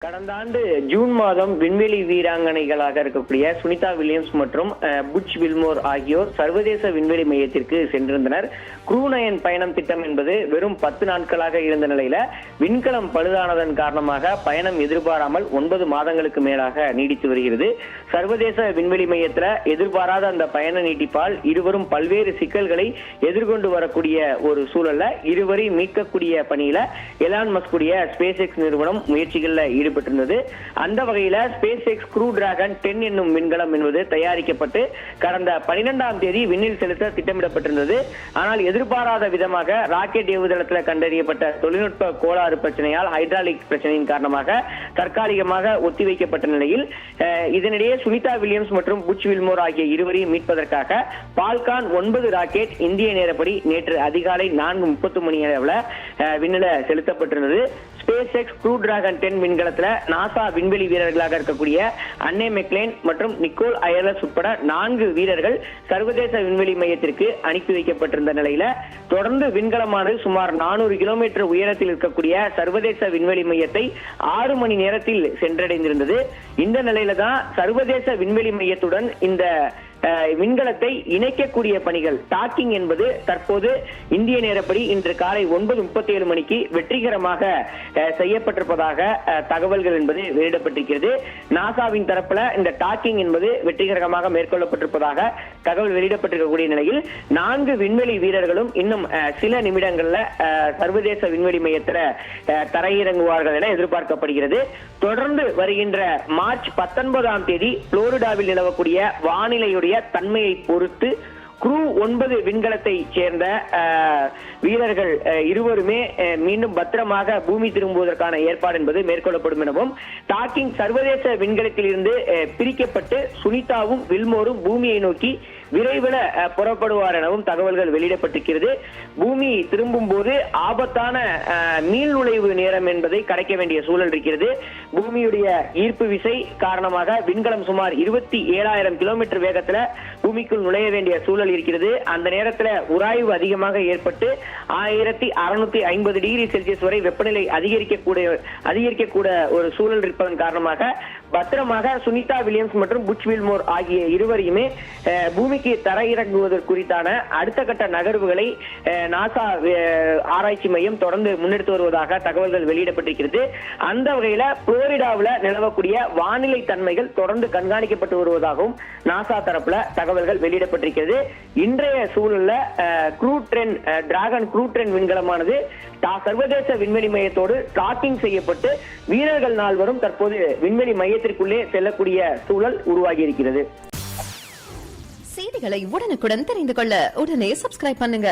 கடந்த ஆண்டு ஜூன் மாதம் விண்வெளி வீராங்கனைகளாக இருக்கக்கூடிய சுனிதா வில்லியம்ஸ் மற்றும் புட்ச் வில்மோர் ஆகியோர் சர்வதேச விண்வெளி மையத்திற்கு சென்றிருந்தனர். க்ரூ 9 பயணம் திட்டம் என்பது வெறும் 10 நாட்களாக இருந்த நிலையில விண்கலம் பழுதானதன் காரணமாக பயணம் எதிர்பாராமல் 9 மாதங்களுக்கு மேலாக நீடித்து வருகிறது. சர்வதேச விண்வெளி மையத்துல எதிர்பாராத அந்த பயண நீட்டிப்பால் இருவரும் பல்வேறு சிக்கல்களை எதிர்கொண்டு வரக்கூடிய ஒரு சூழல்ல இருவரையும் மீட்கக்கூடிய பணியில எலான் மஸ்குடைய ஸ்பேஸ் எக்ஸ் நிறுவனம் முயற்சிகள்ல ஈடுபட்டிருந்தது. அந்த வகையில ஸ்பேஸ் எக்ஸ் க்ரூ டிராகன் 10 என்னும் விண்கலம் என்பது தயாரிக்கப்பட்டு கடந்த 12ஆம் தேதி விண்ணில் செலுத்த திட்டமிடப்பட்டிருந்தது. ஆனால் எதிர்பாராத விதமாக ராக்கெட் ஏவுதளத்தில் கண்டறியப்பட்ட தொழில்நுட்ப கோளாறு பிரச்சனையால் ஹைட்ராலிக் பிரச்சனையின் காரணமாக தற்காலிகமாக ஒத்திவைக்கப்பட்ட நிலையில் இதனிடையே சுனிதா வில்லியம்ஸ் மற்றும் புட்ச் வில்மோர் ஆகிய இருவரையும் மீட்பதற்காக பால்கான் 9 ராக்கெட் இந்திய நேரப்படி நேற்று அதிகாலை 4:30 மணி அளவில் விண்ணில செலுத்தப்பட்டிருந்தது. ஸ்பேஸ் எக்ஸ் க்ரூ டிராகன் 10 விண்கலத்துல நாசா விண்வெளி வீரர்களாக இருக்கக்கூடிய அன்னே மெக்லேன் மற்றும் நிக்கோல் அயர்லஸ் உட்பட 4 வீரர்கள் சர்வதேச விண்வெளி மையத்திற்கு அனுப்பி வைக்கப்பட்டிருந்த நிலையில தொடர்ந்து விண்கலமானது சுமார் 400 கிலோமீட்டர் உயரத்தில் இருக்கக்கூடிய சர்வதேச விண்வெளி மையத்தை 6 மணி நேரத்தில் சென்றடைந்திருந்தது. இந்த நிலையில தான் சர்வதேச விண்வெளி மையத்துடன் இந்த விண்கலத்தை இணைக்கக்கூடிய பணிகள் டாக்கிங் என்பது தற்போது இந்திய நேரப்படி இன்று காலை 9:37 மணிக்கு வெற்றிகரமாக செய்யப்பட்டிருப்பதாக தகவல்கள் என்பது வெளியிடப்பட்டிருக்கிறது. நாசாவின் தரப்புல இந்த டாக்கிங் என்பது வெற்றிகரமாக மேற்கொள்ளப்பட்டிருப்பதாக தகவல் வெளியிடப்பட்டிருக்கக்கூடிய நிலையில் 4 விண்வெளி வீரர்களும் இன்னும் சில நிமிடங்கள்ல சர்வதேச விண்வெளி மையத்தில் தரையிறங்குவார்கள் என எதிர்பார்க்கப்படுகிறது. தொடர்ந்து வருகின்ற மார்ச் 19ஆம் தேதி புளோரிடாவில் நிலவக்கூடிய வானிலையுடைய தன்மையை பொறுத்து க்ரூ 9 விண்கலத்தை சேர்ந்த வீரர்கள் இருவருமே மீண்டும் பத்திரமாக பூமி திரும்புவதற்கான ஏற்பாடு என்பது மேற்கொள்ளப்படும் எனவும் டாக்கிங் சர்வதேச விண்கலத்தில் இருந்து பிரிக்கப்பட்டு சுனிதாவும் வில்மோரும் பூமியை நோக்கி விரைவில் புறப்படுவார் எனவும் தகவல்கள் வெளியிடப்பட்டிருக்கிறது. பூமி திரும்பும் போது ஆபத்தான மீள் நுழைவு நேரம் என்பதை கடக்க வேண்டிய சூழல் இருக்கிறது. பூமியுடைய ஈர்ப்பு விசை காரணமாக விண்கலம் சுமார் 27,000 கிலோமீட்டர் வேகத்துல பூமிக்குள் நுழைய வேண்டிய சூழல் இருக்கிறது. அந்த நேரத்தில் உராய்வு அதிகமாக ஏற்பட்டு 1650 டிகிரி செல்சியஸ் வரை வெப்பநிலை அதிகரிக்கக்கூட ஒரு சூழல் இருப்பதன் காரணமாக பத்திரமாக சுனிதா வில்லியம்ஸ் மற்றும் புட்ச் வில்மோர் ஆகிய இருவரையுமே பூமிக்கு தரையிறங்குவதற்கு குறித்தான அடுத்த கட்ட நகர்வுகளை நாசா ஆராய்ச்சி மையம் தொடர்ந்து முன்னெடுத்து வருவதாக தகவல்கள் வெளியிடப்பட்டிருக்கிறது. அந்த வகையில புளோரிடாவில் நிலவக்கூடிய வானிலை தன்மைகள் தொடர்ந்து கண்காணிக்கப்பட்டு வருவதாகவும் நாசா தரப்புல தகவல்கள் வெளியிடப்பட்டிருக்கிறது. இன்றைய சூழல்ல டிராகன் க்ரூ 10 விண்கலமானது சர்வதேச விண்வெளி மையத்தோடு டாக்கிங் செய்யப்பட்டு வீரர்கள் 4 தற்போது விண்வெளி மையத்திற்குள்ளே செல்லக்கூடிய சூழல் உருவாகி இருக்கிறது. செய்திகளை உடனுக்குடன் தெரிந்து கொள்ள உடனே சப்ஸ்கிரைப் பண்ணுங்க.